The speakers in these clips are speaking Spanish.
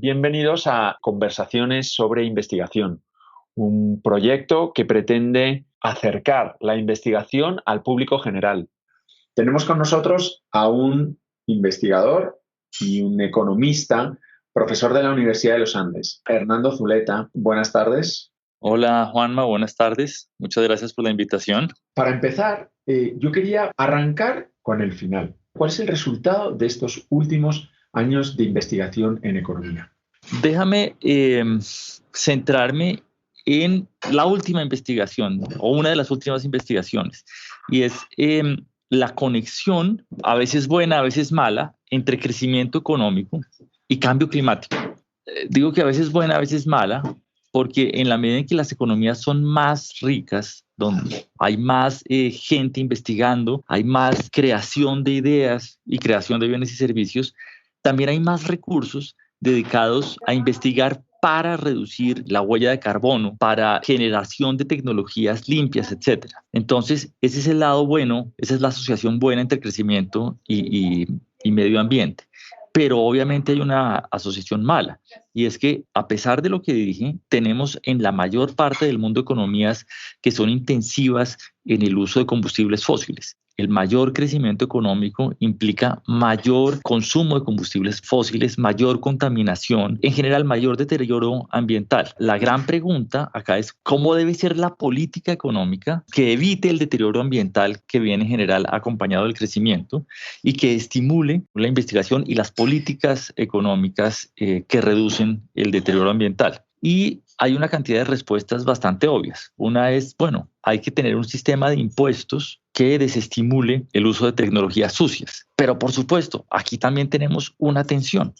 Bienvenidos a Conversaciones sobre Investigación, un proyecto que pretende acercar la investigación al público general. Tenemos con nosotros a un investigador y un economista, profesor de la Universidad de los Andes, Hernando Zuleta. Buenas tardes. Hola Juanma, buenas tardes. Muchas gracias por la invitación. Para empezar, yo quería arrancar con el final. ¿Cuál es el resultado de estos últimos años de investigación en economía? Déjame centrarme en la última investigación o una de las últimas investigaciones y es la conexión, a veces buena, a veces mala, entre crecimiento económico y cambio climático. Digo que a veces buena, a veces mala, porque en la medida en que las economías son más ricas, donde hay más gente investigando, hay más creación de ideas y creación de bienes y servicios, también hay más recursos dedicados a investigar para reducir la huella de carbono, para generación de tecnologías limpias, etc. Entonces, ese es el lado bueno, esa es la asociación buena entre crecimiento y medio ambiente. Pero obviamente hay una asociación mala, y es que a pesar de lo que dije, tenemos en la mayor parte del mundo economías que son intensivas en el uso de combustibles fósiles. El mayor crecimiento económico implica mayor consumo de combustibles fósiles, mayor contaminación, en general mayor deterioro ambiental. La gran pregunta acá es cómo debe ser la política económica que evite el deterioro ambiental que viene en general acompañado del crecimiento y que estimule la investigación y las políticas económicas que reducen el deterioro ambiental. Y hay una cantidad de respuestas bastante obvias. Una es, bueno, hay que tener un sistema de impuestos que desestimule el uso de tecnologías sucias. Pero por supuesto, aquí también tenemos una tensión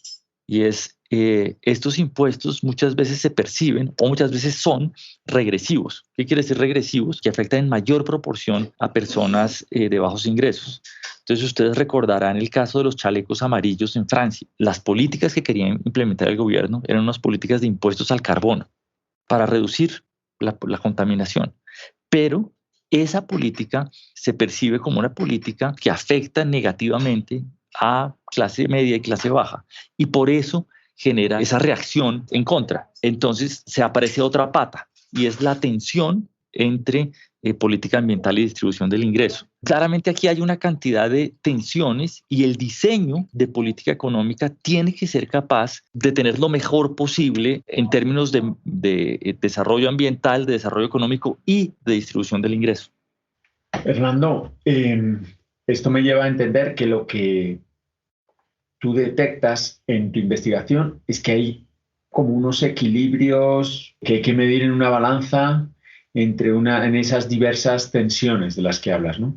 y es estos impuestos muchas veces se perciben o muchas veces son regresivos. ¿Qué quiere decir regresivos? Que afectan en mayor proporción a personas de bajos ingresos. Entonces ustedes recordarán el caso de los chalecos amarillos en Francia. Las políticas que querían implementar el gobierno eran unas políticas de impuestos al carbono para reducir la contaminación. Pero esa política se percibe como una política que afecta negativamente a clase media y clase baja. Y por eso genera esa reacción en contra. Entonces se aparece otra pata y es la tensión entre política ambiental y distribución del ingreso. Claramente aquí hay una cantidad de tensiones y el diseño de política económica tiene que ser capaz de tener lo mejor posible en términos de desarrollo ambiental, de desarrollo económico y de distribución del ingreso. Fernando, esto me lleva a entender que lo que tú detectas en tu investigación es que hay como unos equilibrios que hay que medir en una balanza en esas diversas tensiones de las que hablas, ¿no?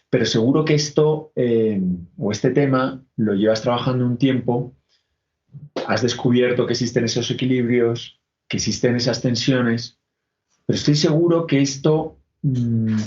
Pero seguro que esto o este tema lo llevas trabajando un tiempo, has descubierto que existen esos equilibrios, que existen esas tensiones, pero estoy seguro que esto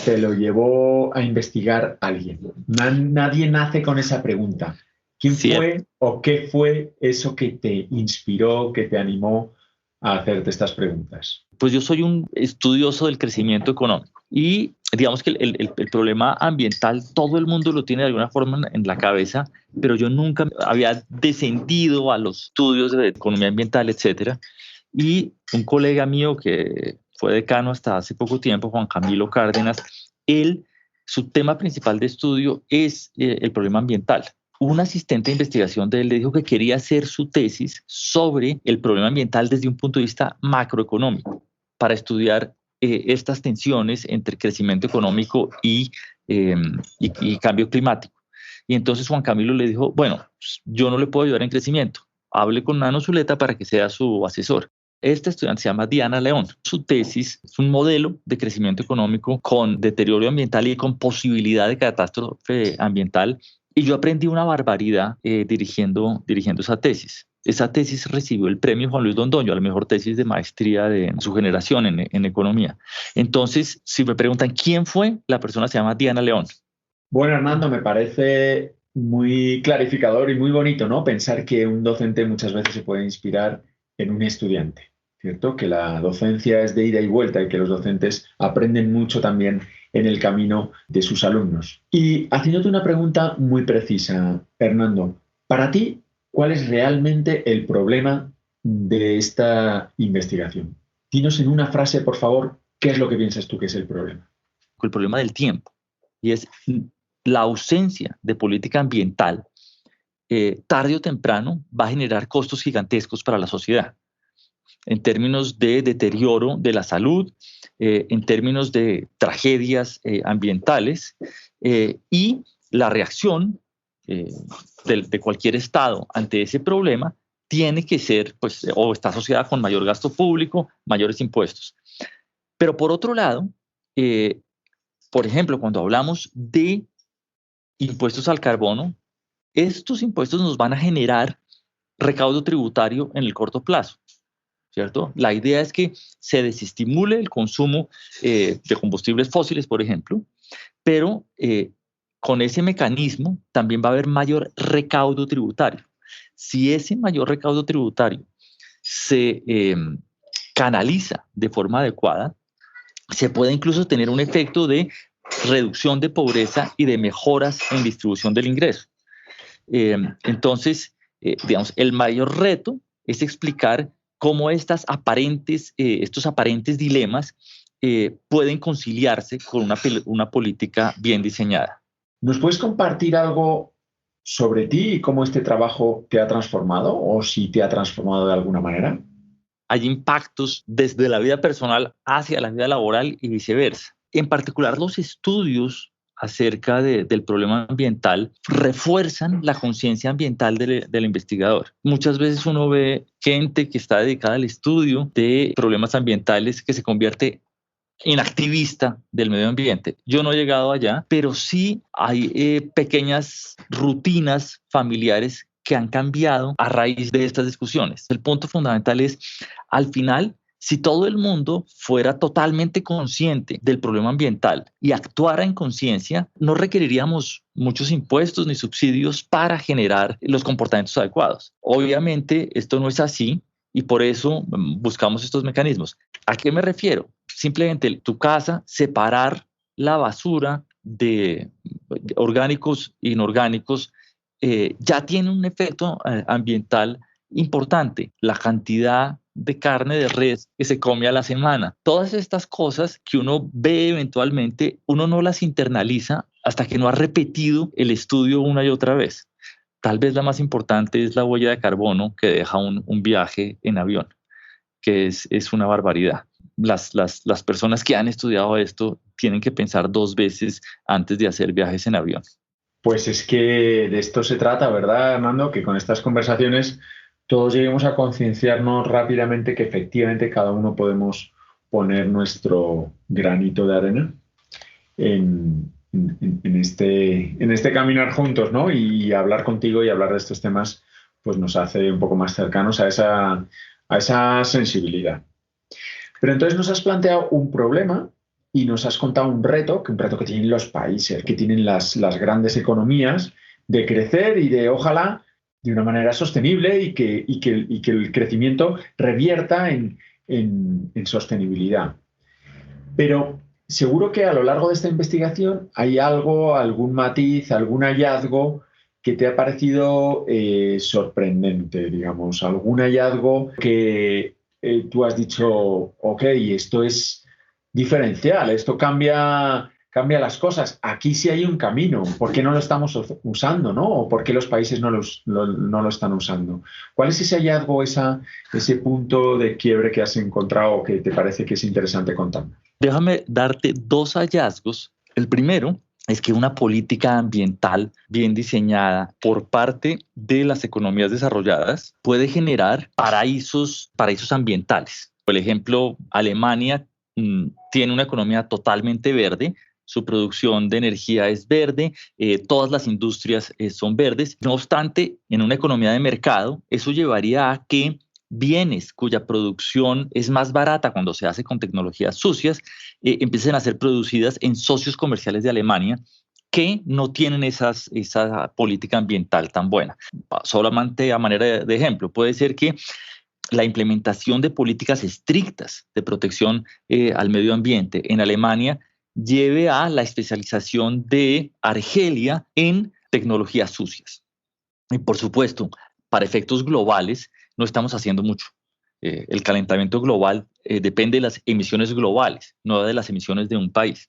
te lo llevó a investigar alguien. Nadie nace con esa pregunta. ¿Quién fue o qué fue eso que te inspiró, que te animó a hacerte estas preguntas? Pues yo soy un estudioso del crecimiento económico y digamos que el problema ambiental todo el mundo lo tiene de alguna forma en la cabeza, pero yo nunca había descendido a los estudios de economía ambiental, etcétera. Y un colega mío que fue decano hasta hace poco tiempo, Juan Camilo Cárdenas, su tema principal de estudio es el problema ambiental. Un asistente de investigación de él le dijo que quería hacer su tesis sobre el problema ambiental desde un punto de vista macroeconómico, para estudiar estas tensiones entre crecimiento económico y cambio climático. Y entonces Juan Camilo le dijo, bueno, yo no le puedo ayudar en crecimiento, hable con Nano Zuleta para que sea su asesor. Esta estudiante se llama Diana León. Su tesis es un modelo de crecimiento económico con deterioro ambiental y con posibilidad de catástrofe ambiental. Y yo aprendí una barbaridad dirigiendo esa tesis. Esa tesis recibió el premio Juan Luis Dondoño a la mejor tesis de maestría de su generación en economía. Entonces, si me preguntan quién fue, la persona se llama Diana León. Bueno, Hernando, me parece muy clarificador y muy bonito, ¿no? Pensar que un docente muchas veces se puede inspirar en un estudiante, ¿cierto? Que la docencia es de ida y vuelta y que los docentes aprenden mucho también en el camino de sus alumnos. Y haciéndote una pregunta muy precisa, Hernando, para ti, ¿cuál es realmente el problema de esta investigación. Dinos en una frase, por favor, qué es lo que piensas tú que es el problema. El problema del tiempo, y es la ausencia de política ambiental, tarde o temprano va a generar costos gigantescos para la sociedad, en términos de deterioro de la salud, en términos de tragedias ambientales, y la reacción de cualquier Estado ante ese problema tiene que ser, pues, o está asociada con mayor gasto público, mayores impuestos. Pero por otro lado, por ejemplo, cuando hablamos de impuestos al carbono, estos impuestos nos van a generar recaudo tributario en el corto plazo, ¿cierto? La idea es que se desestimule el consumo de combustibles fósiles, por ejemplo, pero con ese mecanismo también va a haber mayor recaudo tributario. Si ese mayor recaudo tributario se canaliza de forma adecuada, se puede incluso tener un efecto de reducción de pobreza y de mejoras en distribución del ingreso. Entonces, digamos, el mayor reto es explicar cómo estos aparentes dilemas pueden conciliarse con una política bien diseñada. ¿Nos puedes compartir algo sobre ti y cómo este trabajo te ha transformado o si te ha transformado de alguna manera? Hay impactos desde la vida personal hacia la vida laboral y viceversa. En particular, los estudios acerca del problema ambiental refuerzan la conciencia ambiental del investigador. Muchas veces uno ve gente que está dedicada al estudio de problemas ambientales que se convierte en activista del medio ambiente. Yo no he llegado allá, pero sí hay pequeñas rutinas familiares que han cambiado a raíz de estas discusiones. El punto fundamental es, al final, si todo el mundo fuera totalmente consciente del problema ambiental y actuara en conciencia, no requeriríamos muchos impuestos ni subsidios para generar los comportamientos adecuados. Obviamente, esto no es así y por eso buscamos estos mecanismos. ¿A qué me refiero? Simplemente tu casa, separar la basura de orgánicos e inorgánicos, ya tiene un efecto ambiental importante. La cantidad de carne de res que se come a la semana. Todas estas cosas que uno ve eventualmente, uno no las internaliza hasta que no ha repetido el estudio una y otra vez. Tal vez la más importante es la huella de carbono que deja un viaje en avión, que es una barbaridad. Las personas que han estudiado esto tienen que pensar 2 veces antes de hacer viajes en avión. Pues es que de esto se trata, ¿verdad, Armando? Que con estas conversaciones todos lleguemos a concienciarnos rápidamente que efectivamente cada uno podemos poner nuestro granito de arena en este caminar juntos, ¿no? Y hablar contigo y hablar de estos temas pues nos hace un poco más cercanos a esa sensibilidad. Pero entonces nos has planteado un problema y nos has contado un reto que tienen los países, que tienen las grandes economías de crecer y de, ojalá, de una manera sostenible y que el crecimiento revierta en sostenibilidad. Pero seguro que a lo largo de esta investigación hay algo, algún matiz, algún hallazgo que te ha parecido sorprendente, digamos, algún hallazgo que tú has dicho, ok, esto es diferencial, esto cambia las cosas. Aquí sí hay un camino. ¿Por qué no lo estamos usando, no? ¿O por qué los países no lo están usando? ¿Cuál es ese hallazgo, ese punto de quiebre que has encontrado o que te parece que es interesante contar? Déjame darte 2 hallazgos. El primero es que una política ambiental bien diseñada por parte de las economías desarrolladas puede generar paraísos ambientales. Por ejemplo, Alemania tiene una economía totalmente verde, su producción de energía es verde, todas las industrias son verdes. No obstante, en una economía de mercado, eso llevaría a que bienes cuya producción es más barata cuando se hace con tecnologías sucias, empiecen a ser producidas en socios comerciales de Alemania que no tienen esa política ambiental tan buena. Solamente a manera de ejemplo, puede ser que la implementación de políticas estrictas de protección al medio ambiente en Alemania lleve a la especialización de Argelia en tecnologías sucias. Y por supuesto, para efectos globales, no estamos haciendo mucho. el calentamiento global depende de las emisiones globales, no de las emisiones de un país.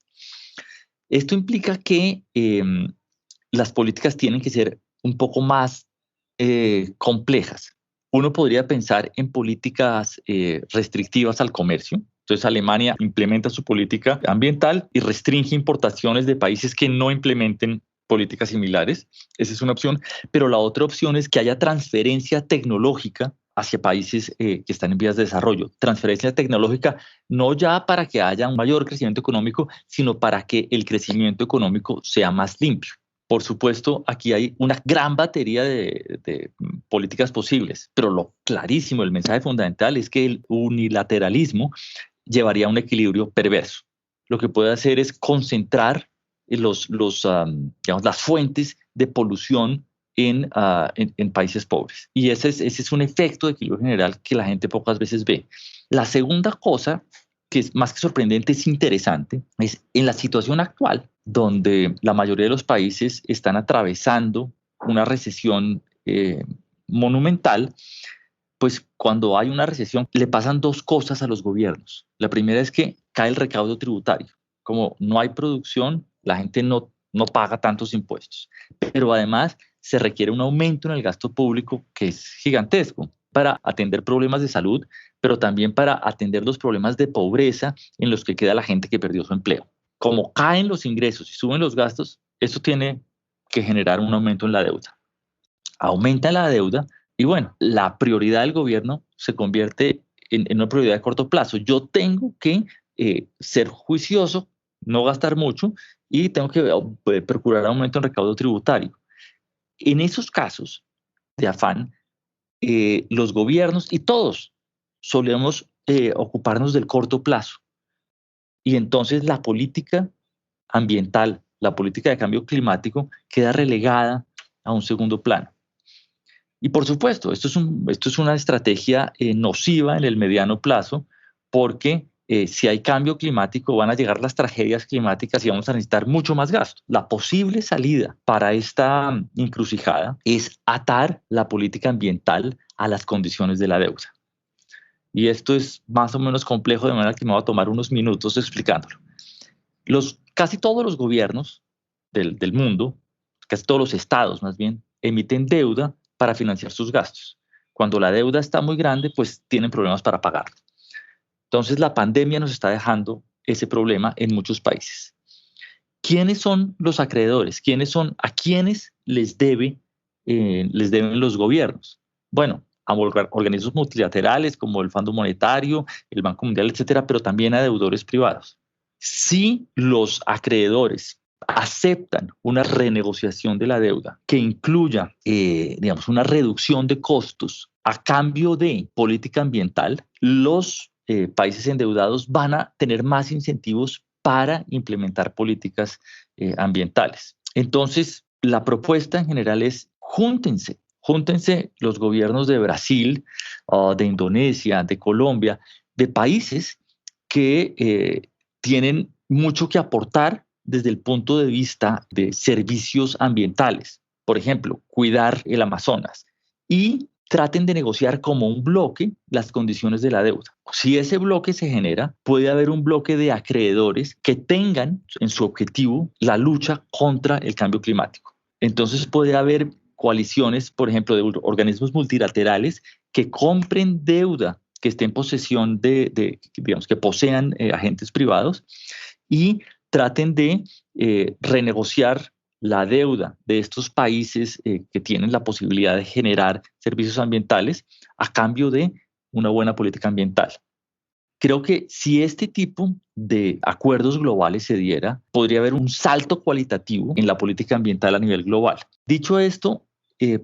Esto implica que las políticas tienen que ser un poco más complejas. Uno podría pensar en políticas restrictivas al comercio. Entonces Alemania implementa su política ambiental y restringe importaciones de países que no implementen políticas similares. Esa es una opción. Pero la otra opción es que haya transferencia tecnológica hacia países que están en vías de desarrollo. Transferencia tecnológica no ya para que haya un mayor crecimiento económico, sino para que el crecimiento económico sea más limpio. Por supuesto, aquí hay una gran batería de políticas posibles, pero lo clarísimo, el mensaje fundamental es que el unilateralismo llevaría a un equilibrio perverso. Lo que puede hacer es concentrar digamos, las fuentes de polución en países pobres. Y ese es un efecto de equilibrio general que la gente pocas veces ve. La segunda cosa, que es más que sorprendente, es interesante, es en la situación actual, donde la mayoría de los países están atravesando una recesión monumental. Pues cuando hay una recesión le pasan dos cosas a los gobiernos. La primera es que cae el recaudo tributario. Como no hay producción, la gente no paga tantos impuestos. Pero además se requiere un aumento en el gasto público que es gigantesco para atender problemas de salud, pero también para atender los problemas de pobreza en los que queda la gente que perdió su empleo. Como caen los ingresos y suben los gastos, eso tiene que generar un aumento en la deuda. Aumenta la deuda y bueno, la prioridad del gobierno se convierte en una prioridad de corto plazo. Yo tengo que ser juicioso, no gastar mucho y tengo que procurar aumento en recaudo tributario. En esos casos de afán, los gobiernos y todos solemos ocuparnos del corto plazo. Y entonces la política ambiental, la política de cambio climático queda relegada a un segundo plano. Y por supuesto, esto es una estrategia nociva en el mediano plazo porque si hay cambio climático van a llegar las tragedias climáticas y vamos a necesitar mucho más gasto. La posible salida para esta encrucijada es atar la política ambiental a las condiciones de la deuda. Y esto es más o menos complejo, de manera que me va a tomar unos minutos explicándolo. Casi todos los gobiernos del mundo, casi todos los estados más bien, emiten deuda para financiar sus gastos. Cuando la deuda está muy grande, pues tienen problemas para pagarla. Entonces la pandemia nos está dejando ese problema en muchos países. ¿Quiénes son los acreedores? ¿A quiénes les deben los gobiernos? Bueno, a organismos multilaterales como el Fondo Monetario, el Banco Mundial, etcétera, pero también a deudores privados. Si los acreedores aceptan una renegociación de la deuda que incluya, digamos, una reducción de costos a cambio de política ambiental, los países endeudados van a tener más incentivos para implementar políticas ambientales. Entonces, la propuesta en general es júntense los gobiernos de Brasil, de Indonesia, de Colombia, de países que tienen mucho que aportar desde el punto de vista de servicios ambientales. Por ejemplo, cuidar el Amazonas. Y traten de negociar como un bloque las condiciones de la deuda. Si ese bloque se genera, puede haber un bloque de acreedores que tengan en su objetivo la lucha contra el cambio climático. Entonces puede haber coaliciones, por ejemplo, de organismos multilaterales que compren deuda que esté en posesión digamos, que posean agentes privados y traten de renegociar la deuda de estos países que tienen la posibilidad de generar servicios ambientales a cambio de una buena política ambiental. Creo que si este tipo de acuerdos globales se diera, podría haber un salto cualitativo en la política ambiental a nivel global. Dicho esto,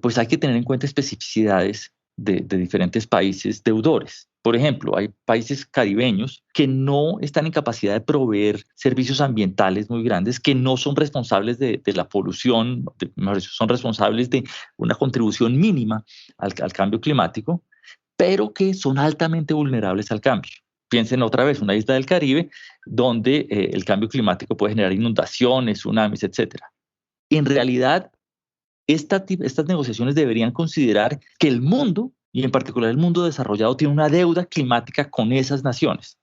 pues hay que tener en cuenta especificidades de diferentes países deudores. Por ejemplo, hay países caribeños que no están en capacidad de proveer servicios ambientales muy grandes, que no son responsables de la polución, son responsables de una contribución mínima al cambio climático, pero que son altamente vulnerables al cambio. Piensen otra vez, una isla del Caribe donde el cambio climático puede generar inundaciones, tsunamis, etc. En realidad, estas negociaciones deberían considerar que el mundo y en particular el mundo desarrollado tiene una deuda climática con esas naciones.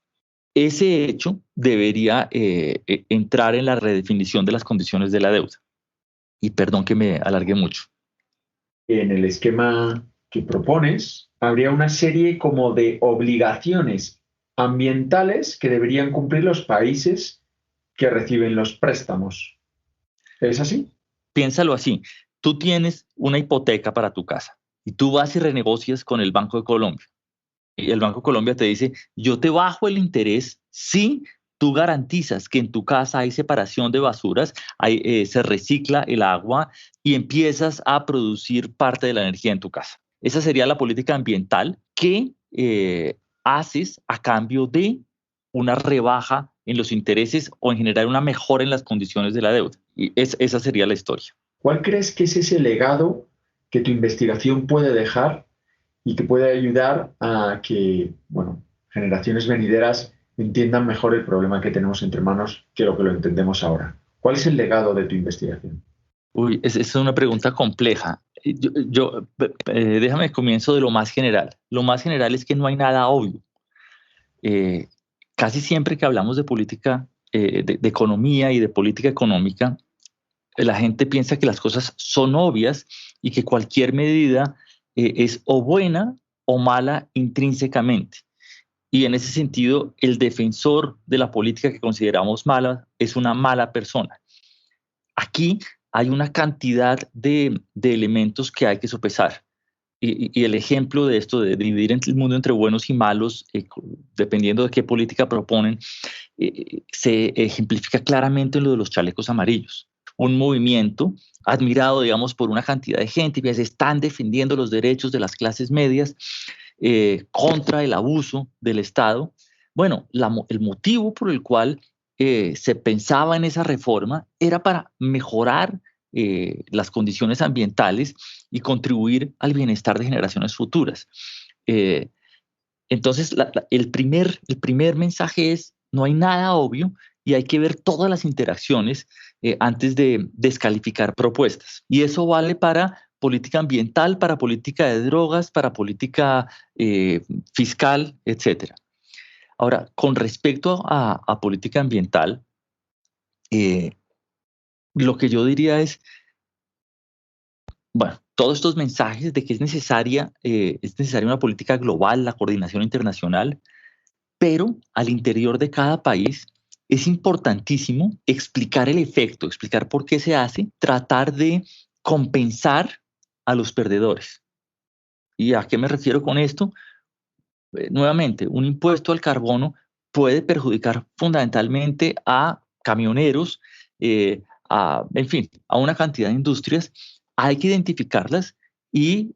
Ese hecho debería entrar en la redefinición de las condiciones de la deuda. Y perdón que me alargue mucho. En el esquema que propones, habría una serie como de obligaciones ambientales que deberían cumplir los países que reciben los préstamos. ¿Es así? Piénsalo así. Tú tienes una hipoteca para tu casa y tú vas y renegocias con el Banco de Colombia. Y el Banco de Colombia te dice, yo te bajo el interés si tú garantizas que en tu casa hay separación de basuras, se recicla el agua y empiezas a producir parte de la energía en tu casa. Esa sería la política ambiental que haces a cambio de una rebaja en los intereses o en generar una mejora en las condiciones de la deuda. Y esa sería la historia. ¿Cuál crees que es ese legado que tu investigación puede dejar y que puede ayudar a que, bueno, generaciones venideras entiendan mejor el problema que tenemos entre manos que lo entendemos ahora? ¿Cuál es el legado de tu investigación? Uy, es una pregunta compleja. Déjame comienzo de lo más general. Lo más general es que no hay nada obvio. Eh, Casi siempre que hablamos de política, de economía y de política económica, la gente piensa que las cosas son obvias y que cualquier medida es o buena o mala intrínsecamente. Y en ese sentido, el defensor de la política que consideramos mala es una mala persona. Aquí hay una cantidad de elementos que hay que sopesar. Y el ejemplo de esto, de dividir el mundo entre buenos y malos, dependiendo de qué política proponen, se ejemplifica claramente en lo de los chalecos amarillos. Un movimiento admirado, digamos, por una cantidad de gente, que se están defendiendo los derechos de las clases medias contra el abuso del Estado. Bueno, el motivo por el cual se pensaba en esa reforma era para mejorar las condiciones ambientales y contribuir al bienestar de generaciones futuras. Eh, entonces, el primer mensaje es, no hay nada obvio y hay que ver todas las interacciones antes de descalificar propuestas. Y eso vale para política ambiental, para política de drogas, para política fiscal, etc. Ahora, con respecto a política ambiental, lo que yo diría es, bueno, todos estos mensajes de que es necesaria una política global, la coordinación internacional, pero al interior de cada país es importantísimo explicar el efecto, explicar por qué se hace, tratar de compensar a los perdedores. ¿Y a qué me refiero con esto? Nuevamente, un impuesto al carbono puede perjudicar fundamentalmente a camioneros, en fin, a una cantidad de industrias. Hay que identificarlas y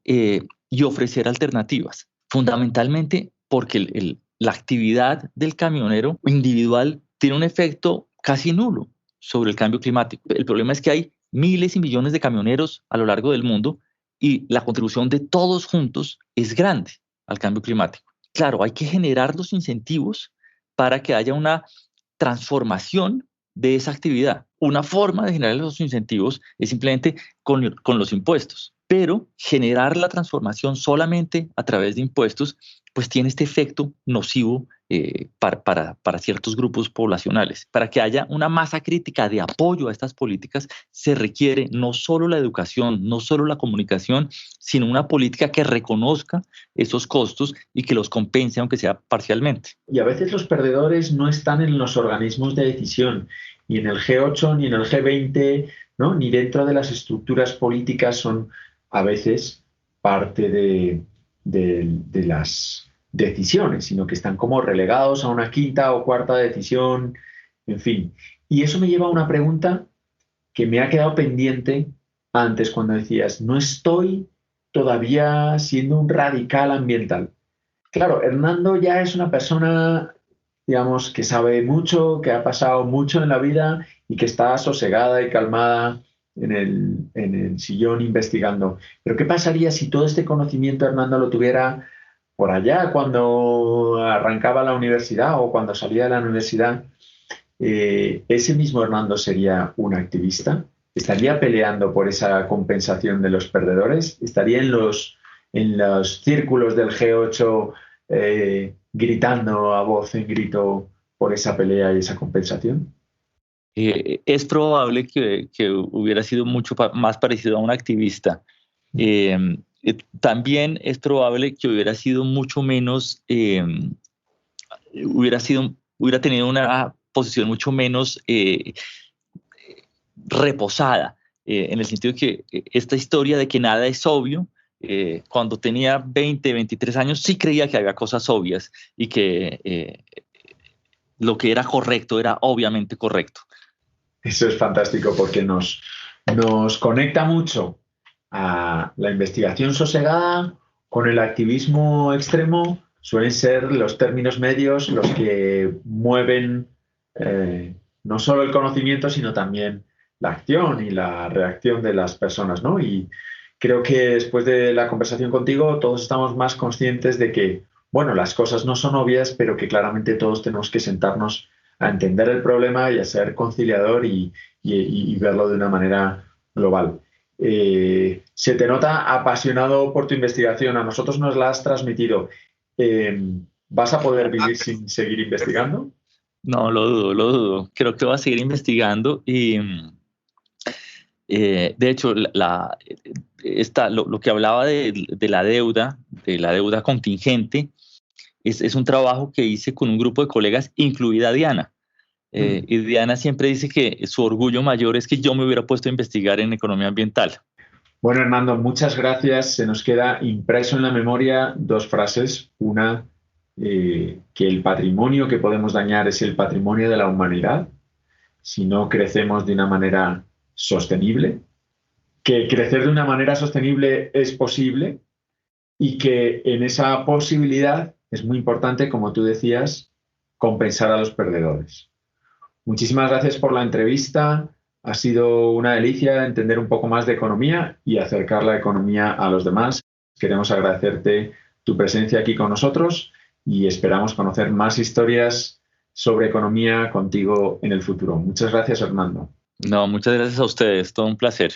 ofrecer alternativas, fundamentalmente porque la actividad del camionero individual tiene un efecto casi nulo sobre el cambio climático. El problema es que hay miles y millones de camioneros a lo largo del mundo y la contribución de todos juntos es grande al cambio climático. Claro, hay que generar los incentivos para que haya una transformación de esa actividad. Una forma de generar los incentivos es simplemente con los impuestos, pero generar la transformación solamente a través de impuestos, pues tiene este efecto nocivo para ciertos grupos poblacionales. Para que haya una masa crítica de apoyo a estas políticas, se requiere no solo la educación, no solo la comunicación, sino una política que reconozca esos costos y que los compense, aunque sea parcialmente. Y a veces los perdedores no están en los organismos de decisión, ni en el G8, ni en el G20, ¿no? Ni dentro de las estructuras políticas, son a veces parte de las decisiones, sino que están como relegados a una quinta o cuarta decisión, en fin. Y eso me lleva a una pregunta que me ha quedado pendiente antes cuando decías, no estoy todavía siendo un radical ambiental. Claro, Hernando ya es una persona, digamos, que sabe mucho, que ha pasado mucho en la vida y que está sosegada y calmada en el sillón investigando. Pero ¿qué pasaría si todo este conocimiento Hernando lo tuviera por allá cuando arrancaba la universidad o cuando salía de la universidad? ¿Ese mismo Hernando sería un activista? ¿Estaría peleando por esa compensación de los perdedores? ¿Estaría en los círculos del G8 gritando a voz en grito por esa pelea y esa compensación? Es probable que hubiera sido mucho más parecido a un activista. También es probable que hubiera sido mucho menos, hubiera tenido una posición mucho menos reposada, en el sentido que esta historia de que nada es obvio, cuando tenía 20, 23 años sí creía que había cosas obvias y que lo que era correcto era obviamente correcto. Eso es fantástico porque nos conecta mucho a la investigación sosegada con el activismo extremo. Suelen ser los términos medios los que mueven no solo el conocimiento, sino también la acción y la reacción de las personas, ¿no? Y creo que después de la conversación contigo todos estamos más conscientes de que, bueno, las cosas no son obvias, pero que claramente todos tenemos que sentarnos a entender el problema y a ser conciliador y verlo de una manera global. Se te nota apasionado por tu investigación, a nosotros nos la has transmitido. ¿Vas a poder vivir sin seguir investigando? No, lo dudo, lo dudo. Creo que voy a seguir investigando y, de hecho, lo que hablaba de la deuda contingente, es un trabajo que hice con un grupo de colegas, incluida Diana. Y Diana siempre dice que su orgullo mayor es que yo me hubiera puesto a investigar en economía ambiental. Bueno, Hernando, muchas gracias. Se nos queda impreso en la memoria dos frases. Una, que el patrimonio que podemos dañar es el patrimonio de la humanidad si no crecemos de una manera sostenible, que crecer de una manera sostenible es posible y que en esa posibilidad es muy importante, como tú decías, compensar a los perdedores. Muchísimas gracias por la entrevista. Ha sido una delicia entender un poco más de economía y acercar la economía a los demás. Queremos agradecerte tu presencia aquí con nosotros y esperamos conocer más historias sobre economía contigo en el futuro. Muchas gracias, Hernando. No, muchas gracias a ustedes, todo un placer.